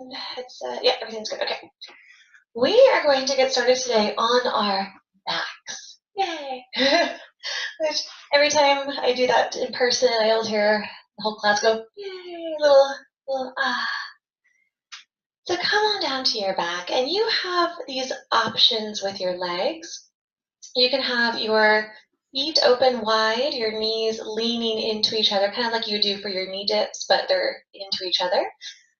Yeah, everything's good. Okay. We are going to get started today on our backs. Yay! Which every time I do that in person, I always hear the whole class go, yay, little ah. So come on down to your back, and you have these options with your legs. You can have your feet open wide, your knees leaning into each other, kind of like you do for your knee dips, but they're into each other.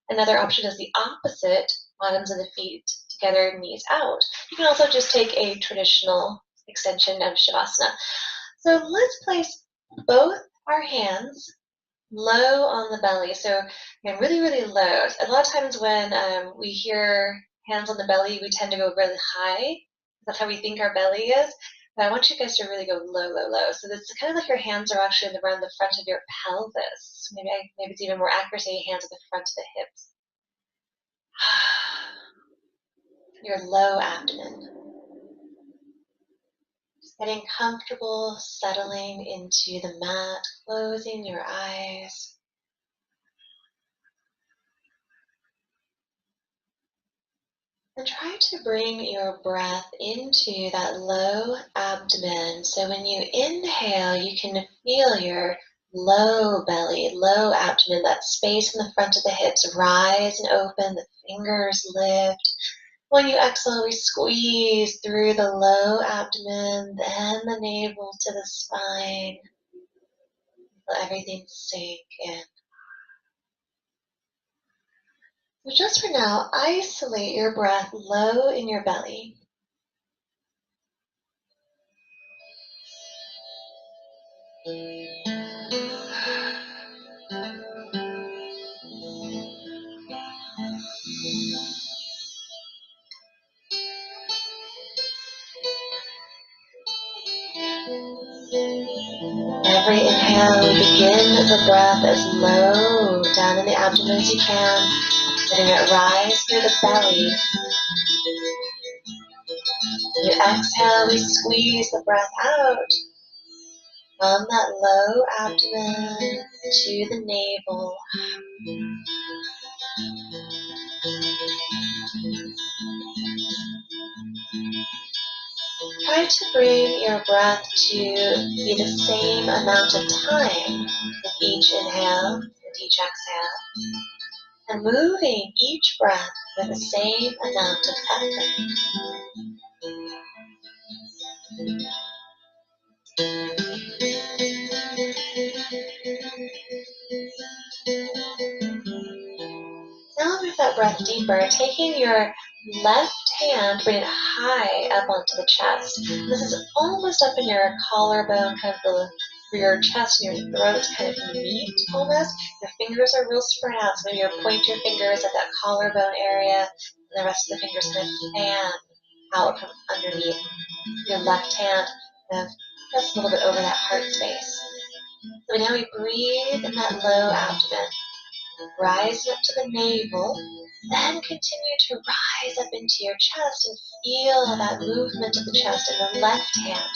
Another option is the opposite, bottoms of the feet together, knees out. You can also just take a traditional extension of Shavasana. So let's place both our hands low on the belly. So again, really, really low. A lot of times when we hear hands on the belly, we tend to go really high. That's how we think our belly is. But I want you guys to really go low, low, low. So it's kind of like your hands are actually around the front of your pelvis. Maybe it's even more accurate to say hands at the front of the hips. Your low abdomen. Just getting comfortable, settling into the mat, closing your eyes. And try to bring your breath into that low abdomen. So when you inhale, you can feel your low belly, low abdomen, that space in the front of the hips rise and open, the fingers lift. When you exhale, we squeeze through the low abdomen, then the navel to the spine. Let everything sink in. So just for now, isolate your breath low in your belly. Every inhale, begin the breath as low down in the abdomen as you can, letting it rise through the belly. When you exhale, we squeeze the breath out from that low abdomen to the navel. Try to bring your breath to be the same amount of time with each inhale and each exhale, and moving each breath with the same amount of effort. Now move that breath deeper, taking your left hand, bring it high up onto the chest. This is almost up in your collarbone, kind of where your chest and your throat kind of meet almost. Your fingers are real spread out, so maybe you point your fingers at that collarbone area, and the rest of the fingers kind of fan out from underneath your left hand, kind of just a little bit over that heart space. So now we breathe in that low abdomen. Rise up to the navel, then continue to rise up into your chest and feel that movement of the chest in the left hand.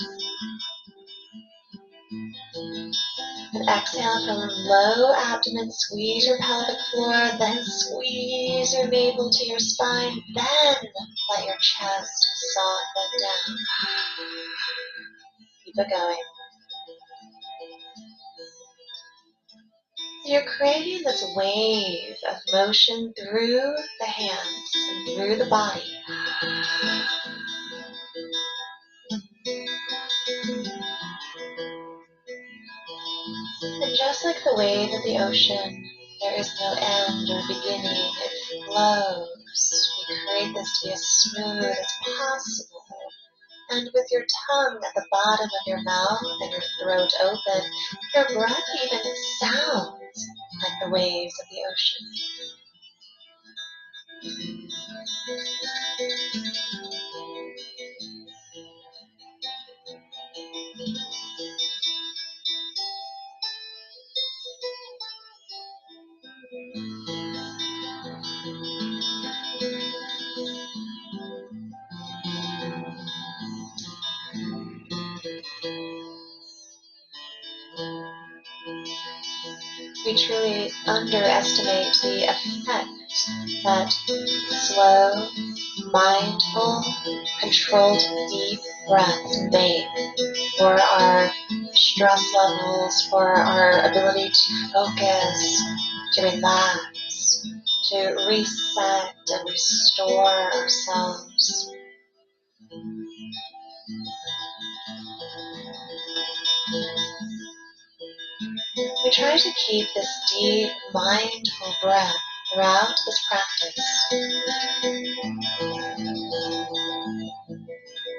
And exhale from low abdomen, squeeze your pelvic floor, then squeeze your navel to your spine, then let your chest soften down. Keep it going. You're creating this wave of motion through the hands and through the body. And just like the wave of the ocean, there is no end or beginning. It flows. We create this to be as smooth as possible. And with your tongue at the bottom of your mouth and your throat open, your breath even sounds like the waves of the ocean. We truly underestimate the effect that slow, mindful, controlled, deep breaths make for our stress levels, for our ability to focus, to relax, to reset and restore ourselves. We try to keep this deep, mindful breath throughout this practice.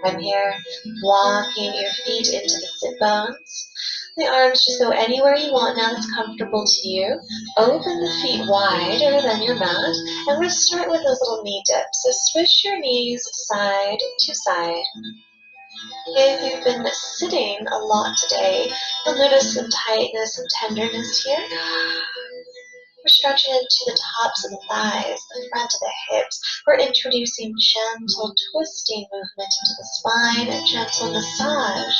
I'm here walking your feet into the sit bones. The arms just go anywhere you want now that's comfortable to you. Open the feet wider than your mat. And we're going to start with those little knee dips. So swish your knees side to side. If you've been sitting a lot today, you'll notice some tightness and tenderness here. We're stretching into the tops of the thighs, the front of the hips. We're introducing gentle twisting movement into the spine and gentle massage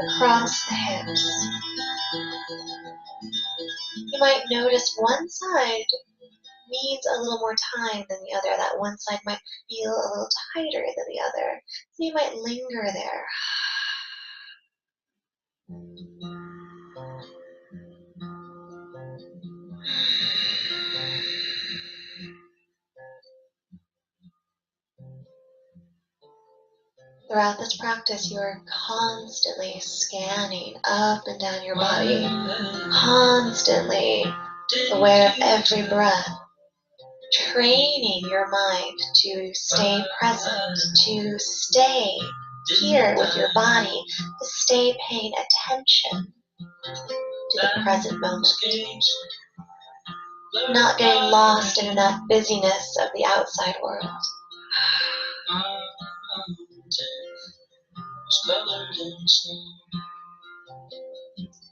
across the hips. You might notice one side needs a little more time than the other. That one side might feel a little tighter than the other. So you might linger there. Throughout this practice, you are constantly scanning up and down your body, constantly aware of every breath, training your mind to stay present, to stay here with your body, to stay paying attention to the present moment, not getting lost in that busyness of the outside world.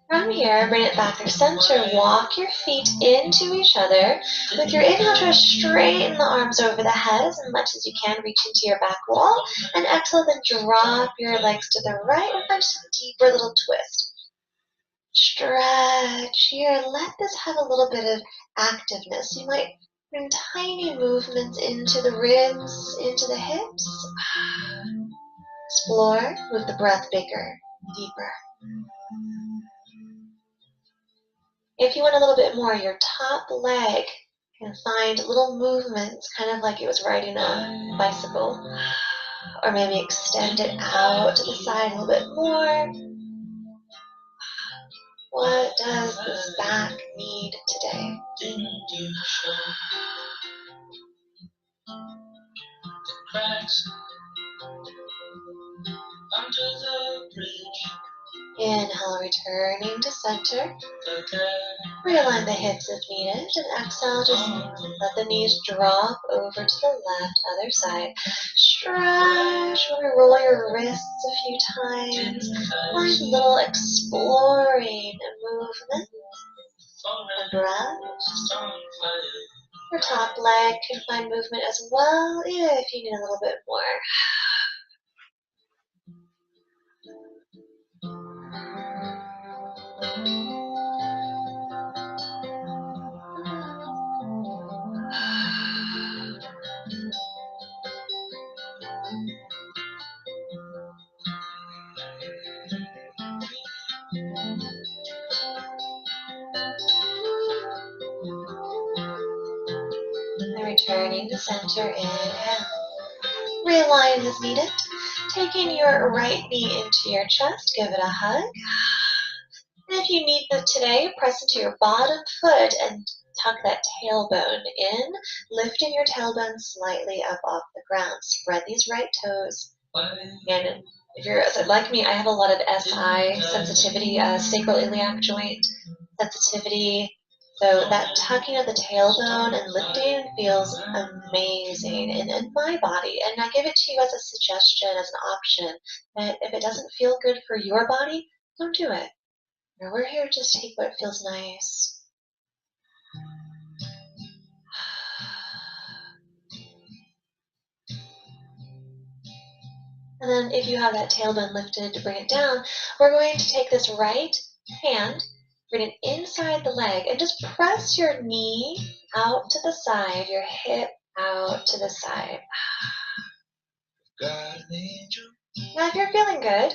From here, bring it back through center. Walk your feet into each other. With your inhale, try to straighten the arms over the head as much as you can. Reach into your back wall. And exhale, then drop your legs to the right and find just a deeper little twist. Stretch here. Let this have a little bit of activeness. You might bring tiny movements into the ribs, into the hips. Explore with the breath bigger, deeper. If you want a little bit more, your top leg can find little movements, kind of like it was riding a bicycle. Or maybe extend it out to the side a little bit more. What does this back need today? Inhale, returning to center. Realign the hips if needed, and exhale, just let the knees drop over to the left, other side. Stretch, we're gonna roll your wrists a few times. Find a little exploring movement and breath. Your top leg can find movement as well if you need a little bit more. And returning to center, inhale. Realign as needed. Taking your right knee into your chest, give it a hug. And if you need this today, press into your bottom foot and tuck that tailbone in, lifting your tailbone slightly up off the ground. Spread these right toes. And if you're like me, I have a lot of SI sensitivity, sacroiliac joint sensitivity. So that tucking of the tailbone and lifting feels amazing in my body. And I give it to you as a suggestion, as an option, that if it doesn't feel good for your body, don't do it. We're here to just take what feels nice. And then if you have that tailbone lifted to bring it down, we're going to take this right hand Bring it inside the leg and just press your knee out to the side, your hip out to the side. Now if you're feeling good,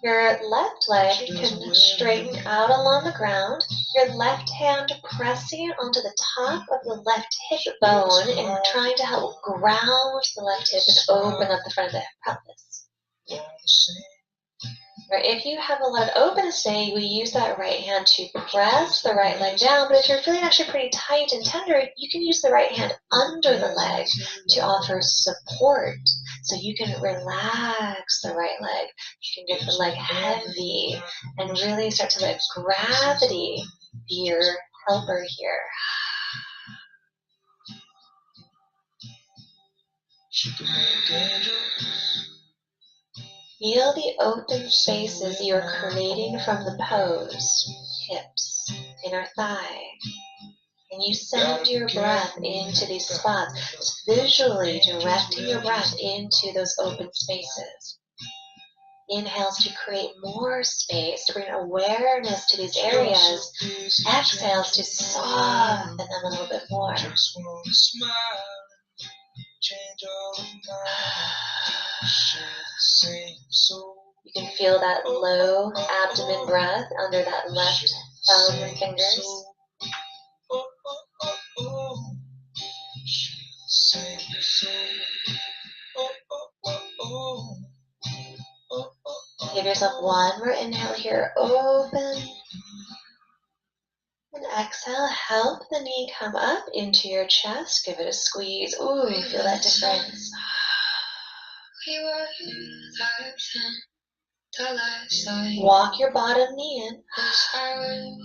your left leg can straighten out along the ground, your left hand pressing onto the top of the left hip bone and trying to help ground the left hip and open up the front of the pelvis. Or if you have a lot of openness today, we use that right hand to press the right leg down, but if you're feeling actually pretty tight and tender, you can use the right hand under the leg to offer support. So you can relax the right leg. You can get the leg heavy and really start to let gravity be your helper here. Feel the open spaces you are creating from the pose, hips, inner thigh. And you send your breath into these spots, just visually directing your breath into those open spaces. Inhales to create more space, to bring awareness to these areas. Exhales to soften them a little bit more. You can feel that low abdomen breath under that left thumb and fingers. Give yourself one more inhale here, open. And exhale, help the knee come up into your chest. Give it a squeeze. Ooh, feel that difference. Walk your bottom knee in.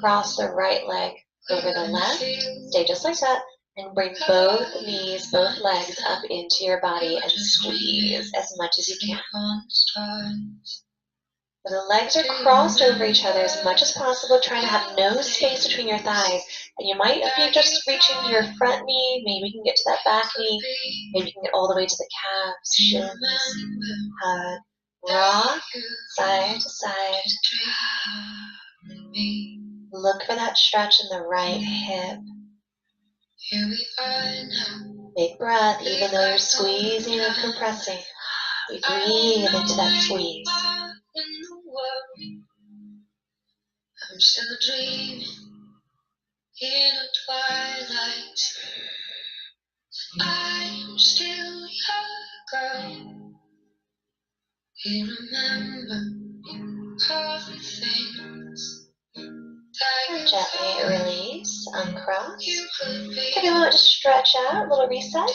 Cross the right leg over the left. Stay just like that. And bring both knees, both legs up into your body and squeeze as much as you can. So the legs are crossed over each other as much as possible, trying to have no space between your thighs. And you might be just reaching to your front knee, maybe you can get to that back knee, maybe you can get all the way to the calves, shins, hug, rock, side to side. Look for that stretch in the right hip. Big breath, even though you're squeezing and compressing. We breathe into that squeeze. I'm still dreaming in a twilight. I'm still your girl. We remember all the things. And gently release, uncross. Take a moment to stretch out, a little reset.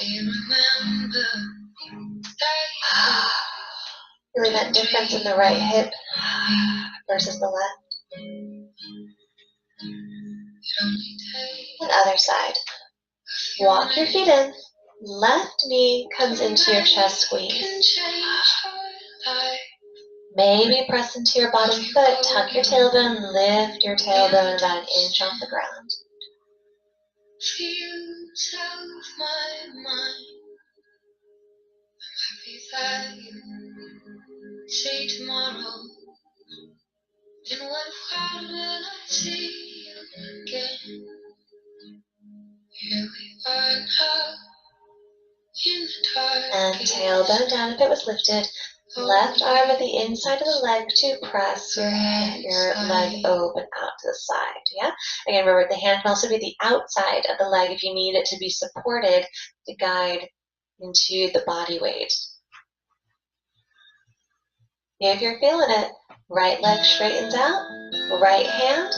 Feeling that difference in the right hip versus the left. And other side. Walk your feet in. Left knee comes into your chest squeeze. Maybe press into your bottom foot. Tuck your tailbone. Lift your tailbone about an inch off the ground. Views of my mind. I'm happy that you say tomorrow. In what world will I see you again? Here we are now in the dark. And tailbone down if it was lifted. Left arm at the inside of the leg to press your leg open out to the side. Yeah. Again, remember the hand can also be the outside of the leg if you need it to be supported to guide into the body weight. If you're feeling it, right leg straightens out, right hand,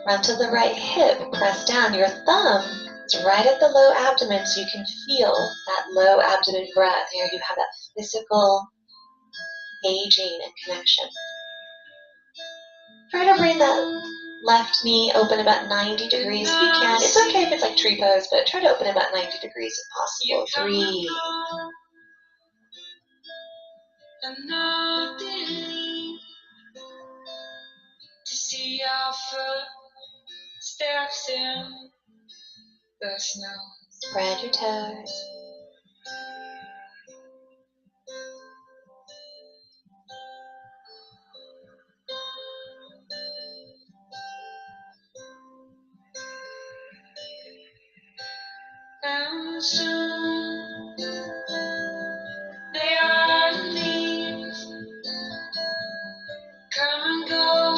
run to the right hip, press down. Your thumb is right at the low abdomen so you can feel that low abdomen breath. Here you have that physical gauging and connection. Try to bring that left knee open about 90 degrees if you can. It's okay if it's like tree pose, but try to open about 90 degrees if possible. Breathe. To see our footsteps in the snow. Spread your toes. soon. They are leaves, come and go,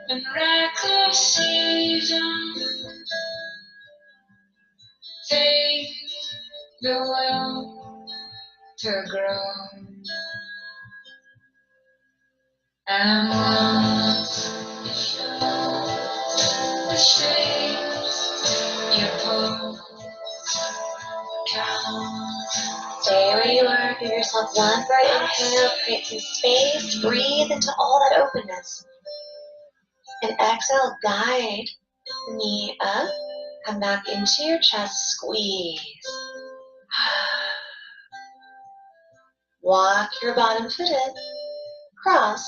in reckless season, take the will to grow. And once the shapes you pull count. Stay where you are, give yourself one more inhale, create some space, breathe into all that openness. And exhale, guide the knee up, come back into your chest, squeeze. Walk your bottom foot in, cross,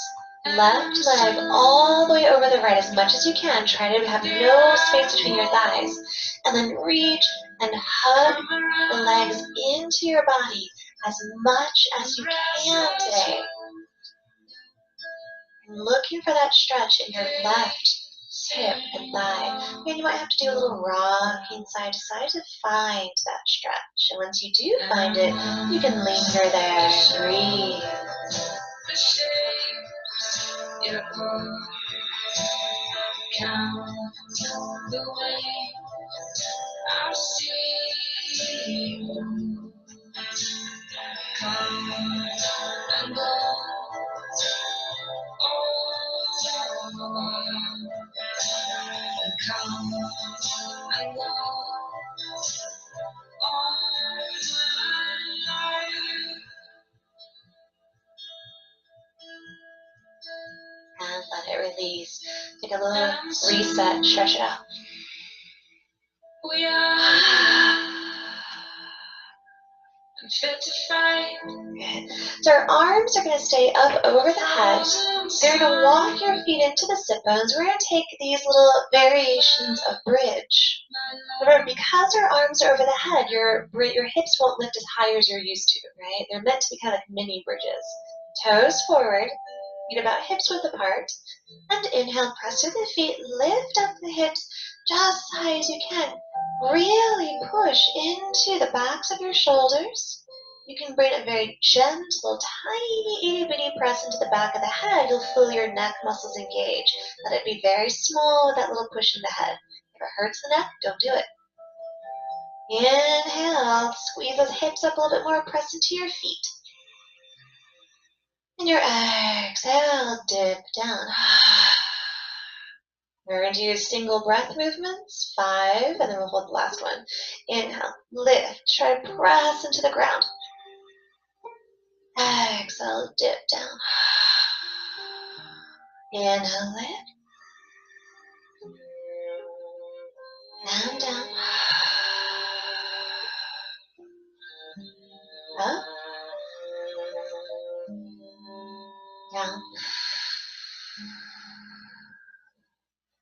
left leg all the way over the right as much as you can. Try to have no space between your thighs. And then reach and hug the legs into your body as much as you can today. And looking for that stretch in your left hip and thigh. And you might have to do a little rocking side to side to find that stretch. And once you do find it, you can linger there. Breathe. Count the way I see you. Come and go. Come and go. And let it release. Take a little reset, stretch it out. We are fit to fight. Good. So our arms are going to stay up over the head. They're going to walk your feet into the sit bones. We're going to take these little variations of bridge. Remember, because our arms are over the head, your hips won't lift as high as you're used to, right? They're meant to be kind of like mini bridges. Toes forward, feet about hips width apart. And inhale, press through the feet, lift up the hips just as high as you can. Really push into the backs of your shoulders. You can bring a very gentle, tiny, itty-bitty press into the back of the head. You'll feel your neck muscles engage. Let it be very small with that little push in the head. If it hurts the neck, don't do it. Inhale, squeeze those hips up a little bit more, press into your feet. And your exhale, dip down. We're going to use single breath movements, 5, and then we'll hold the last one. Inhale, lift, try to press into the ground. Exhale, dip down. Inhale, lift. And down. Up. Down.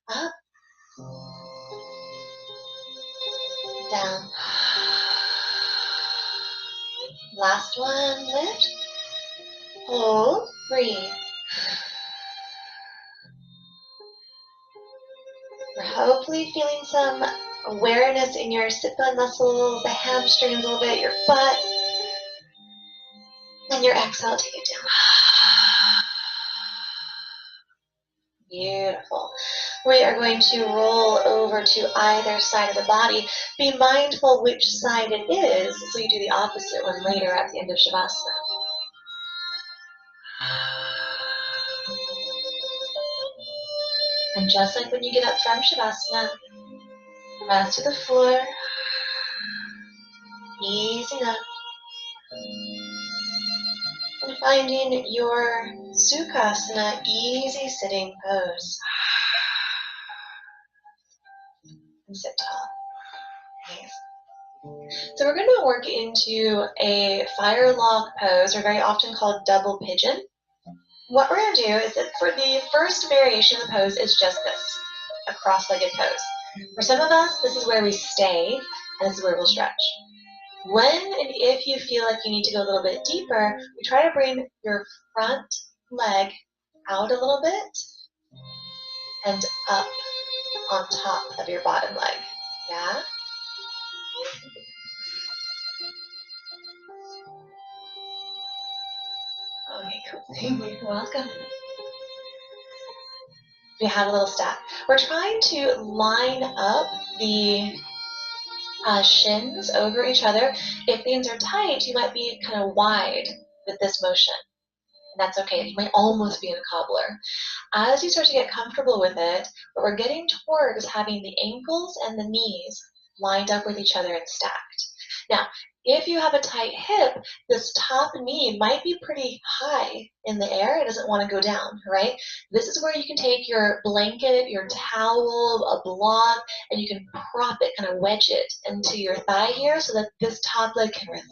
Up. Down. Last one, lift. Hold, breathe. We're hopefully feeling some awareness in your sit bone muscles, the hamstrings a little bit, your butt. And your exhale, take it down. Beautiful. We are going to roll over to either side of the body. Be mindful which side it is, so you do the opposite one later at the end of Shavasana. And just like when you get up from Shavasana, press to the floor, easing up, and finding your Sukhasana easy sitting pose. And sit tall. Nice. So we're going to work into a fire log pose, or very often called double pigeon. What we're going to do is that for the first variation of the pose is just this, a cross-legged pose. For some of us, this is where we stay, and this is where we'll stretch. When and if you feel like you need to go a little bit deeper, we try to bring your front leg out a little bit and up on top of your bottom leg. Yeah? Okay, cool. You're welcome. We have a little stack. We're trying to line up the shins over each other. If things are tight, you might be kind of wide with this motion. And that's okay. You might almost be in a cobbler. As you start to get comfortable with it, what we're getting toward is having the ankles and the knees lined up with each other and stacked. Now, if you have a tight hip, this top knee might be pretty high in the air. It doesn't want to go down, right? This is where you can take your blanket, your towel, a block, and you can prop it, kind of wedge it into your thigh here so that this top leg can relax.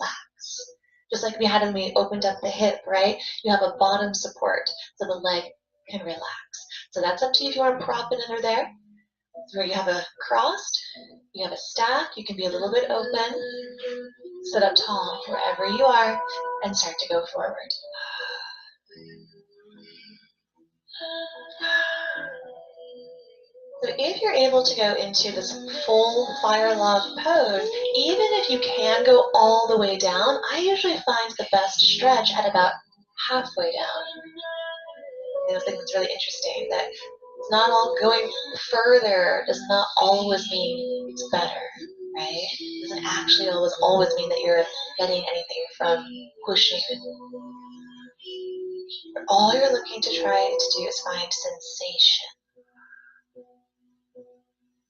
Just like we had when we opened up the hip, right? You have a bottom support so the leg can relax. So that's up to you if you want to prop it under there. So where you have a crossed, you have a stack, you can be a little bit open, sit up tall wherever you are, and start to go forward. So if you're able to go into this full fire log pose, even if you can go all the way down, I usually find the best stretch at about halfway down. I think it's really interesting that it's not all going further does not always mean it's better, right? It doesn't actually always mean that you're getting anything from pushing. But all you're looking to try to do is find sensation.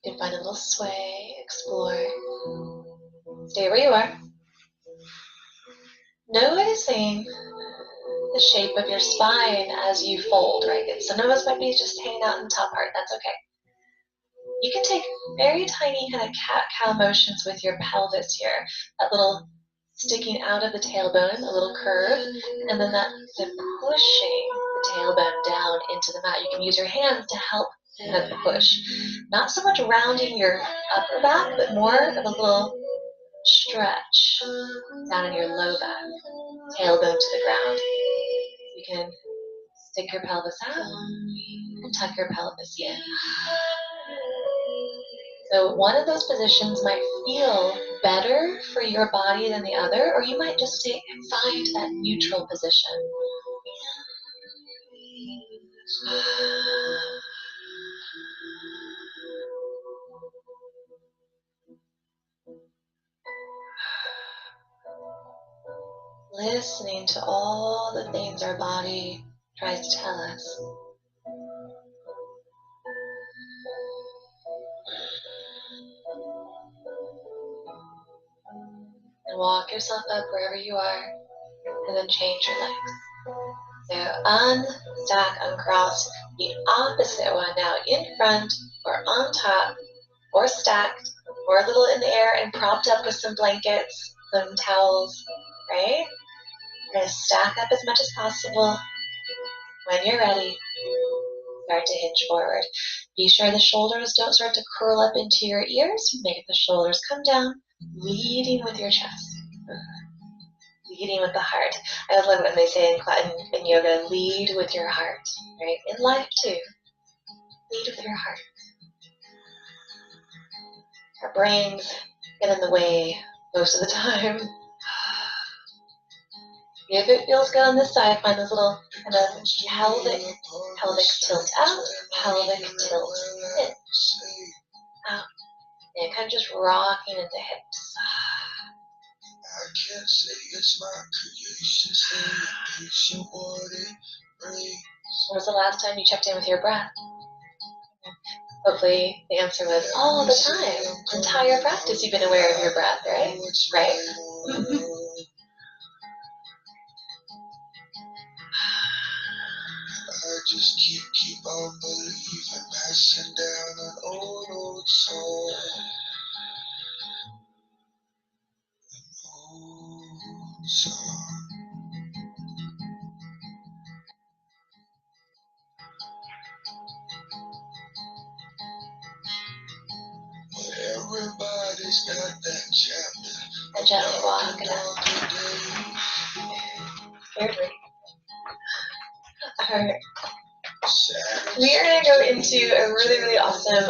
You can find a little sway, explore. Stay where you are. Noticing the shape of your spine as you fold, right? Some of us might be just hanging out in the top part. That's okay. You can take very tiny kind of cat-cow motions with your pelvis here. That little sticking out of the tailbone, a little curve, and then that pushing the tailbone down into the mat. You can use your hands to help kind of push. Not so much rounding your upper back, but more of a little stretch down in your low back, tailbone to the ground. You can stick your pelvis out and tuck your pelvis in. So one of those positions might feel better for your body than the other, or you might just find that neutral position. Listening to all the things our body tries to tell us. And walk yourself up wherever you are, and then change your legs. So unstack, uncross, the opposite one now in front, or on top, or stacked, or a little in the air and propped up with some blankets, some towels, right? You're going to stack up as much as possible. When you're ready, start to hinge forward. Be sure the shoulders don't start to curl up into your ears. Make the shoulders come down, leading with your chest. Leading with the heart. I always love it when they say in yoga, lead with your heart, right? In life too, lead with your heart. Our brains get in the way most of the time. If it feels good on this side, find this little kind of pelvic tilt out, pelvic tilt in, out, and kind of just rocking into hips. I can't say it's my creation, say it's your body, brain. When was the last time you checked in with your breath? Hopefully the answer was all the time. Entire practice you've been aware of your breath, right? Right? I just keep on believing, passing down an old song. Old song. Everybody's got that chapter. And gently walk it up. Weirdly. Alright. We are going to go into a really, really awesome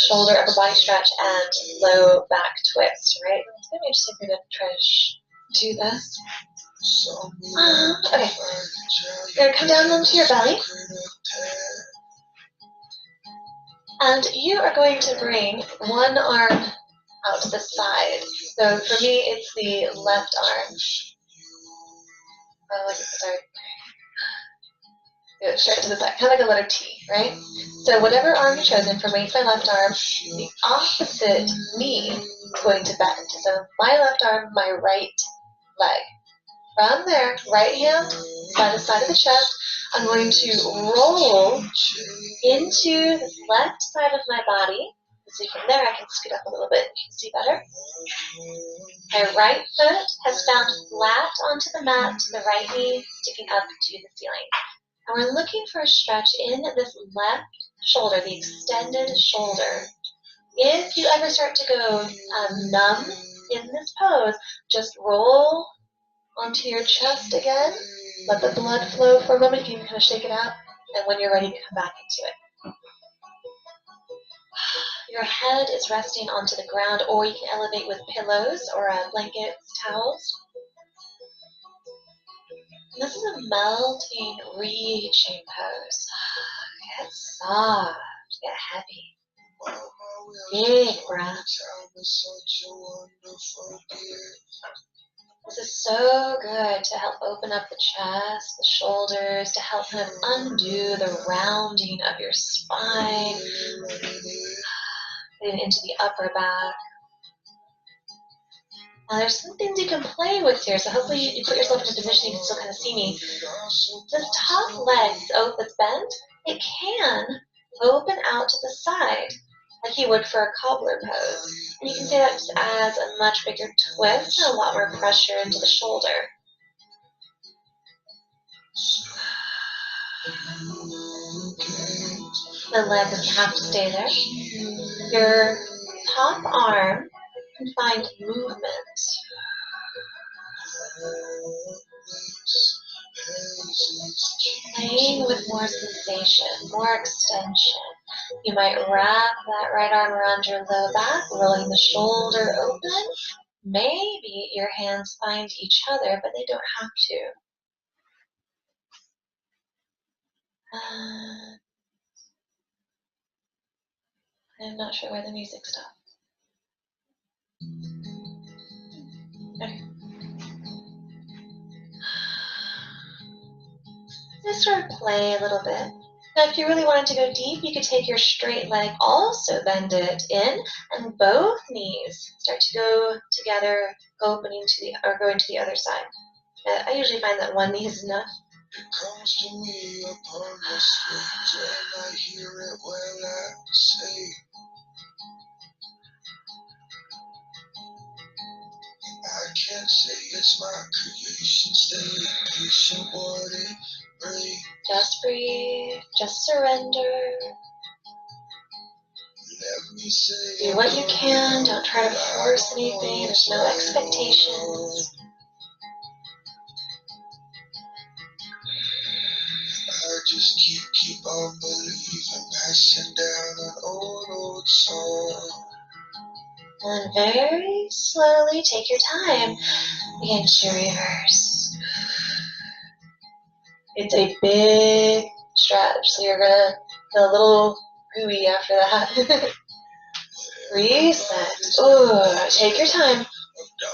shoulder, upper body stretch, and low back twist, right? It's going to be interesting for you to try to do this. Okay. You're going to come down onto your belly. And you are going to bring one arm out to the side. So for me, it's the left arm. Sorry. Straight to the side, kind of like a letter T, right? So whatever arm you've chosen for weight my left arm, the opposite knee is going to bend. So my left arm, my right leg. From there, right hand by the side of the chest, I'm going to roll into the left side of my body. See from there, I can scoot up a little bit. You can see better. My right foot has found flat onto the mat, the right knee sticking up to the ceiling. And we're looking for a stretch in this left shoulder, the extended shoulder. If you ever start to go numb in this pose, just roll onto your chest again. Let the blood flow for a moment. You can kind of shake it out. And when you're ready, come back into it. Your head is resting onto the ground, or you can elevate with pillows or blankets, towels. This is a melting, reaching pose. Get soft, get heavy. Big breath. This is so good to help open up the chest, the shoulders, to help kind of undo the rounding of your spine, getting into the upper back. Now there's some things you can play with here, so hopefully you put yourself in a position you can still kind of see me. This top leg that's bent, it can open out to the side, like you would for a cobbler pose. And you can see that just adds a much bigger twist and a lot more pressure into the shoulder. The leg doesn't have to stay there. Your top arm can find movement. Playing with more sensation, more extension. You might wrap that right arm around your low back, rolling the shoulder open. Maybe your hands find each other, but they don't have to. I'm not sure where the music stopped. Okay. Just sort of play a little bit. Now, if you really wanted to go deep, you could take your straight leg, also bend it in, and both knees start to go together, opening to the or going to the other side. I usually find that one knee is enough. It comes to me upon the street, and I hear it when I say, I can't say it's my creation, stay patient, what it brings. Just breathe, just surrender. Let me say do what you can, don't try to force anything, there's no expectations. I just keep on believing, passing down an old song. And very slowly, take your time, begin to reverse. It's a big stretch, so you're gonna feel a little gooey after that. Reset. Ooh, take your time.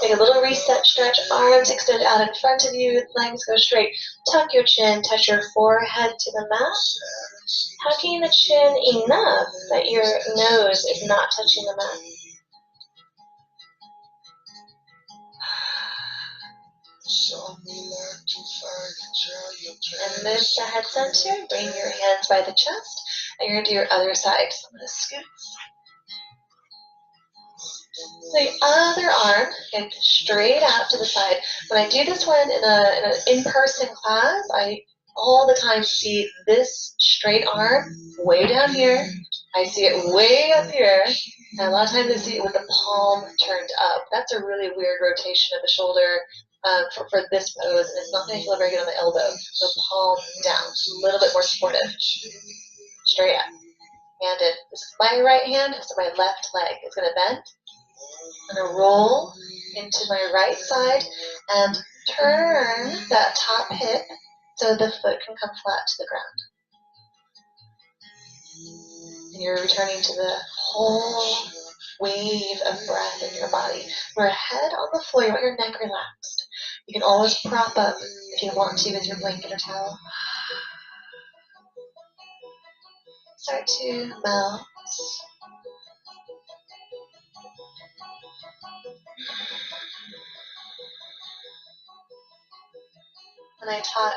Take a little reset stretch, arms extend out in front of you, legs go straight. Tuck your chin, touch your forehead to the mat. Tucking the chin enough that your nose is not touching the mat. And move the head center, bring your hands by the chest, and you're going to do your other side. So I'm going to scoot. The other arm, and straight out to the side. When I do this one in an in-person class, I all the time see this straight arm way down here. I see it way up here. And a lot of times I see it with the palm turned up. That's a really weird rotation of the shoulder for this pose, and it's not going to feel very good on the elbow. So palm down, a little bit more supportive. Straight up. hand in. This is my right hand, so my left leg is going to bend. I'm going to roll into my right side and turn that top hip so the foot can come flat to the ground. And you're returning to the whole wave of breath in your body. Your head on the floor, you want your neck relaxed. You can always prop up if you want to with your blanket or towel. Start to melt. When I taught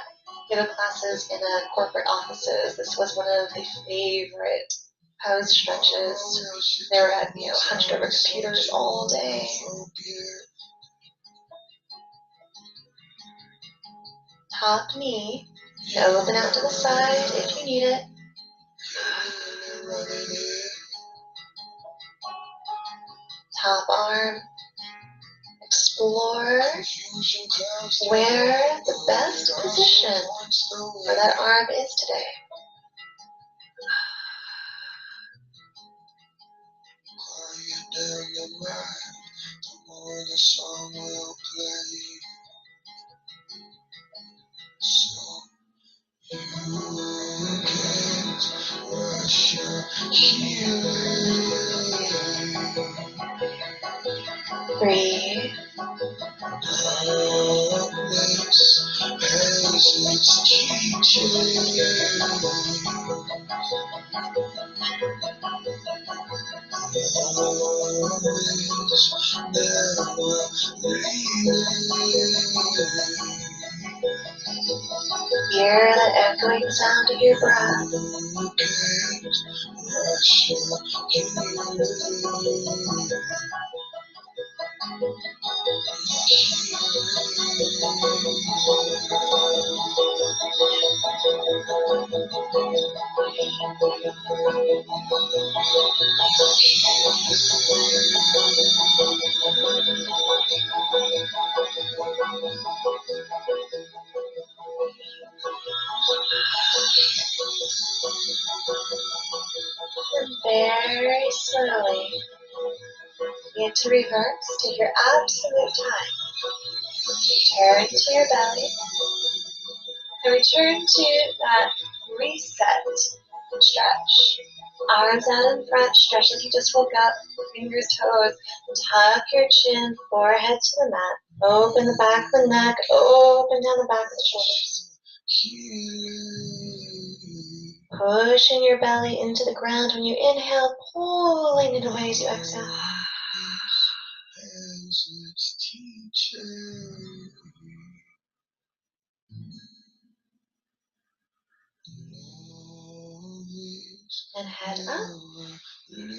yoga classes in corporate offices, this was one of the favorite pose stretches. They were at, hunched over computers all day. Top knee, open out to the side if you need it. Top arm. Explore where the best position for that arm is today. Quiet down your mind, the more the song will play. So you can't rush your healing. Breathe. Darkness has its teaching. Moments never leaving. Hear the echoing sound of your breath. You can't rush your healing. And very slowly, begin to reverse. Take your absolute time. Return to your belly. And return to that reset stretch. Arms out in front, stretch like you just woke up. Fingers, toes. Tuck your chin, forehead to the mat. Open the back of the neck, open down the back of the shoulders. Pushing your belly into the ground when you inhale, pulling it away as you exhale. And head up.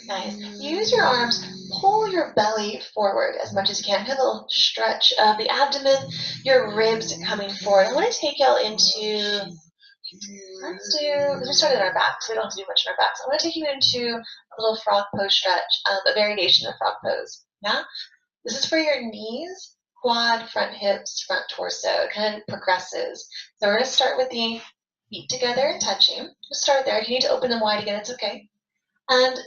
Nice. Use your arms, pull your belly forward as much as you can. Have a little stretch of the abdomen, your ribs coming forward. I want to take y'all into, we started in our backs, so we don't have to do much in our backs. I want to take you into a little frog pose stretch, a variation of frog pose. Yeah? This is for your knees, quad, front hips, front torso. It kind of progresses. So we're going to start with the feet together and touching. Just start there. If you need to open them wide again, it's okay. And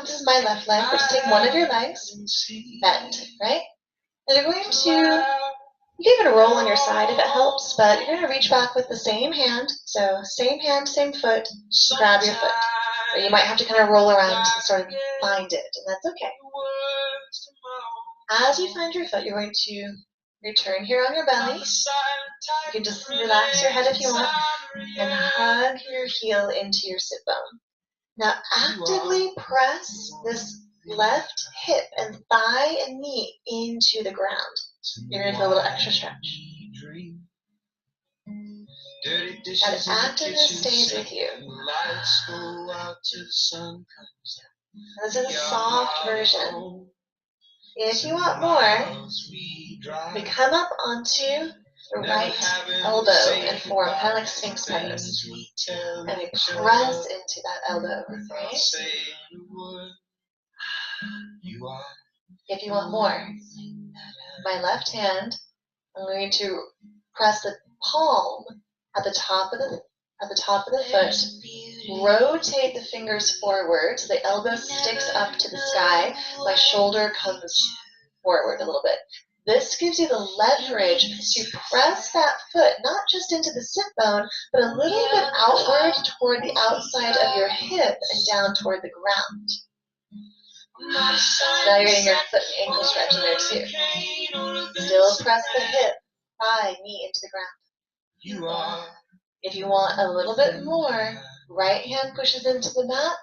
this is my left leg, but just take one of your legs, bend, right? And you're going to, you can even roll on your side if it helps, but you're going to reach back with the same hand. So same hand, same foot, grab your foot. Or you might have to kind of roll around to sort of find it, and that's okay. As you find your foot, you're going to return here on your belly. You can just relax your head if you want, and hug your heel into your sit bone. Now actively press this left hip and thigh and knee into the ground. You're going to feel a little extra stretch. That activeness stays with you. This is a soft version. If you want more, we come up onto the right elbow and forearm, kind of like Sphinx pose. And we press into that elbow, right? If you want more, my left hand, I'm going to press the palm at the top of the foot rotate the fingers forward so the elbow sticks up to the sky. My shoulder comes forward a little bit. This gives you the leverage to press that foot not just into the sit bone, but a little bit outward toward the outside of your hip and down toward the ground. Now you're getting your foot and ankle stretch in there too. Still press the hip, thigh, knee into the ground. If you want a little bit more, right hand pushes into the mat,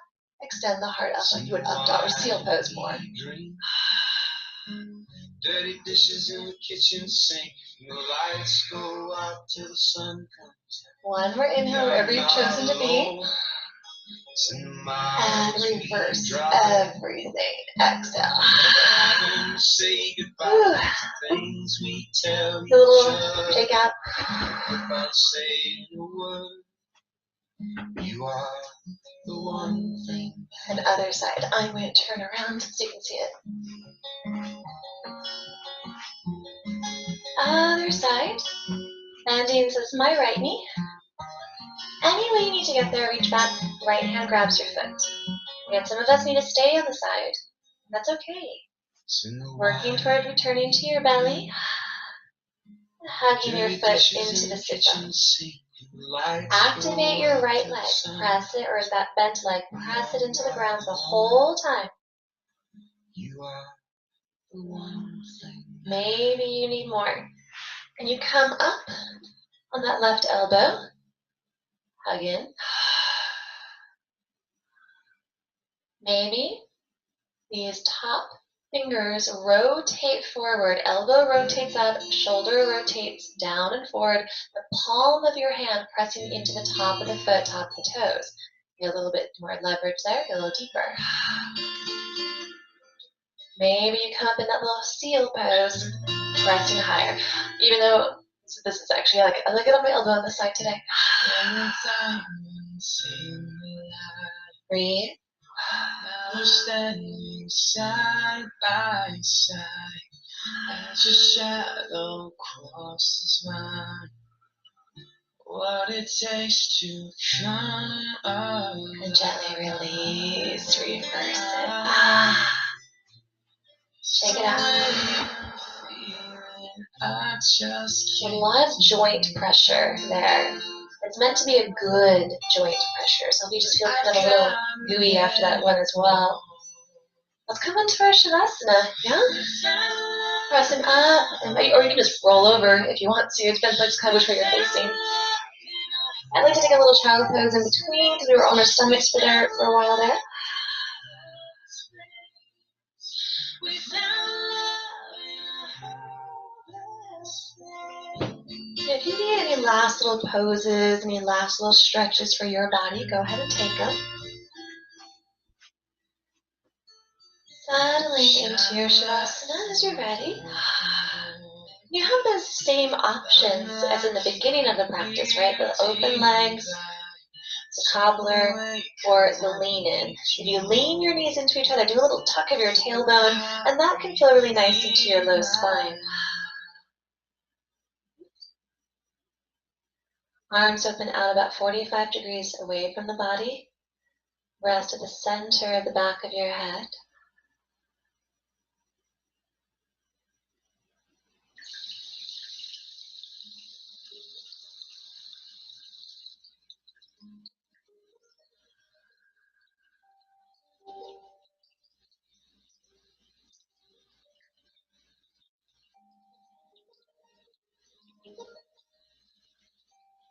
extend the heart up like you would up dog or seal pose more. Dirty dishes in the kitchen sink. The lights go out till the sun comes. One more inhale, wherever you've chosen to be. And reverse everything. Exhale. Say goodbye to things we tell each other. Shake out. Without saying a word. You are the one thing. And other side. I'm going to turn around so you can see it. Other side. Landing says my right knee. Any way you need to get there, reach back. Right hand grabs your foot. Again, some of us need to stay on the side. That's okay. Working toward returning to your belly. Hugging your foot into the sit bone. Activate your right leg. Press it, or that bent leg. Press it into the ground the whole time. You are the one thing. Maybe you need more. And you come up on that left elbow. Hug in. Maybe these top fingers rotate forward. Elbow rotates up, shoulder rotates down and forward. The palm of your hand pressing into the top of the foot, top of the toes. Get a little bit more leverage there, get a little deeper. Maybe you come up in that little seal pose, pressing higher. Even though this is actually, I like it on my elbow on the side today. Breathe. Now standing side by side as your shadow crosses mine. What it takes to come up. And gently release, reverse it. Shake it out. A lot of joint pressure there. It's meant to be a good joint pressure, so if you just feel kind of a little gooey after that one as well. Let's come into our Shavasana, yeah? Pressing up, or you can just roll over if you want to. It depends on kind of which way you're facing. I like to take a little child pose in between because we were on our stomachs for a while there. If you need any last little poses, any last little stretches for your body, go ahead and take them. Settling into your Shavasana as you're ready. You have the same options as in the beginning of the practice, right? The open legs, the cobbler, or the lean in. If you lean your knees into each other, do a little tuck of your tailbone, and that can feel really nice into your low spine. Arms open out about 45 degrees away from the body. Rest at the center of the back of your head.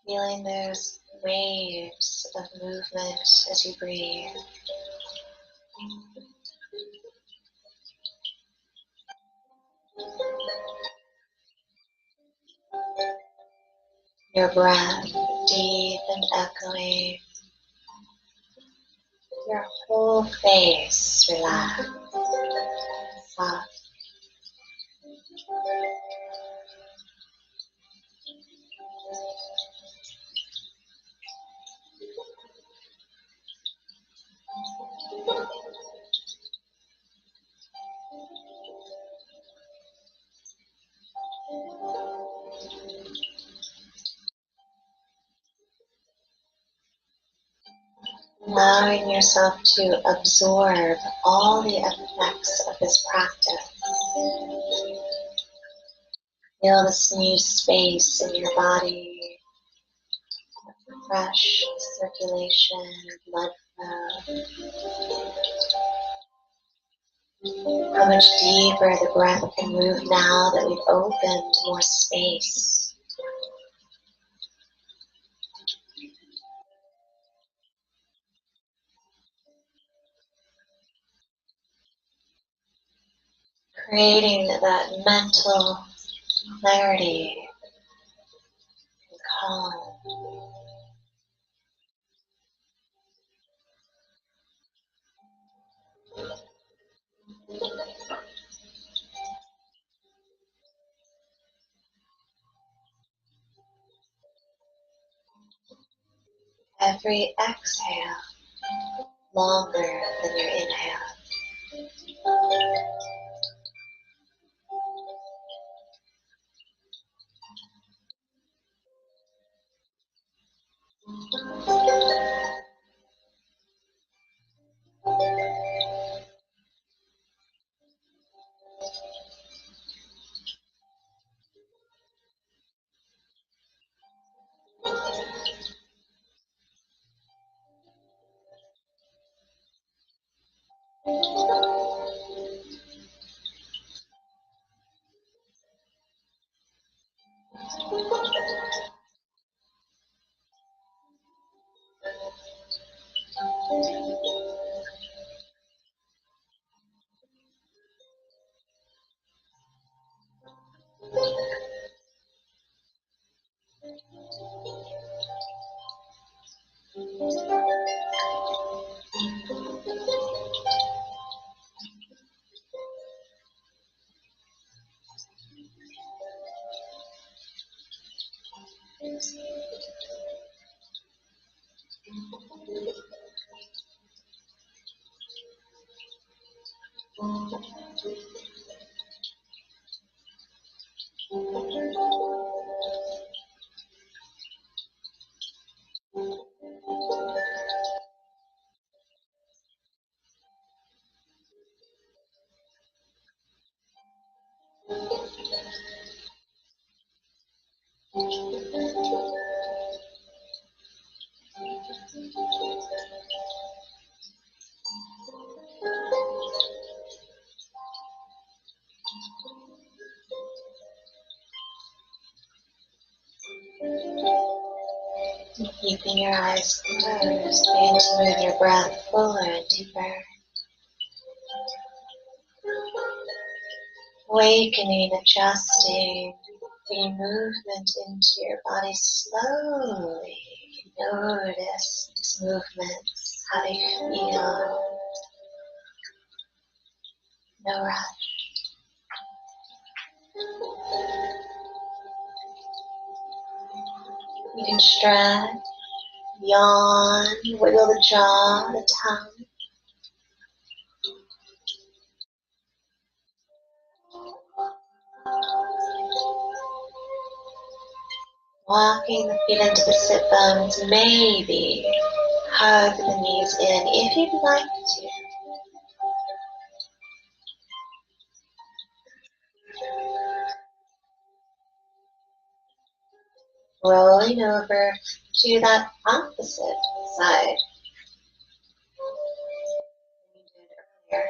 Feeling those waves of movement as you breathe. Your breath deep and echoing. Your whole face relaxed, soft. allowing yourself to absorb all the effects of this practice. Feel this new space in your body, fresh circulation, blood flow. How much deeper the breath can move now that we've opened more space. Creating that mental clarity and calm. Every exhale longer than your inhale. Keeping your eyes closed, begin to move your breath fuller and deeper. Awakening, adjusting, bringing movement into your body slowly. Notice these movements, how they feel. No rush. You can stretch, yawn, wiggle the jaw, the tongue. Walking the feet into the sit bones, maybe hug the knees in if you'd like to. Rolling over to that opposite side. You did earlier.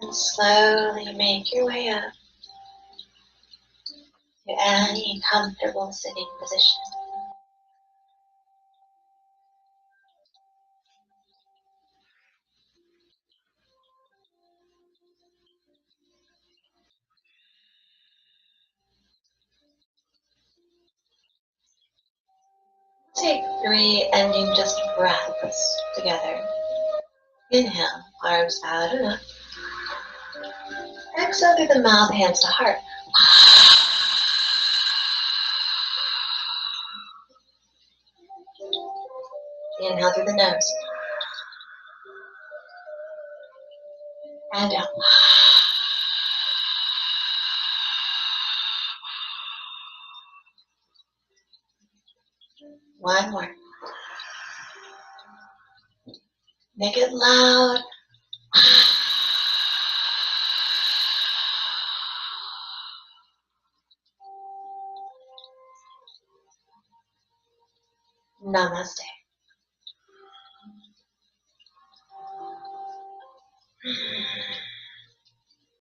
And slowly make your way up to any comfortable sitting position. Take 3 ending just breaths together. Inhale, arms out and up. Exhale through the mouth, hands to heart. Inhale through the nose. And down. One more. Make it loud. Namaste.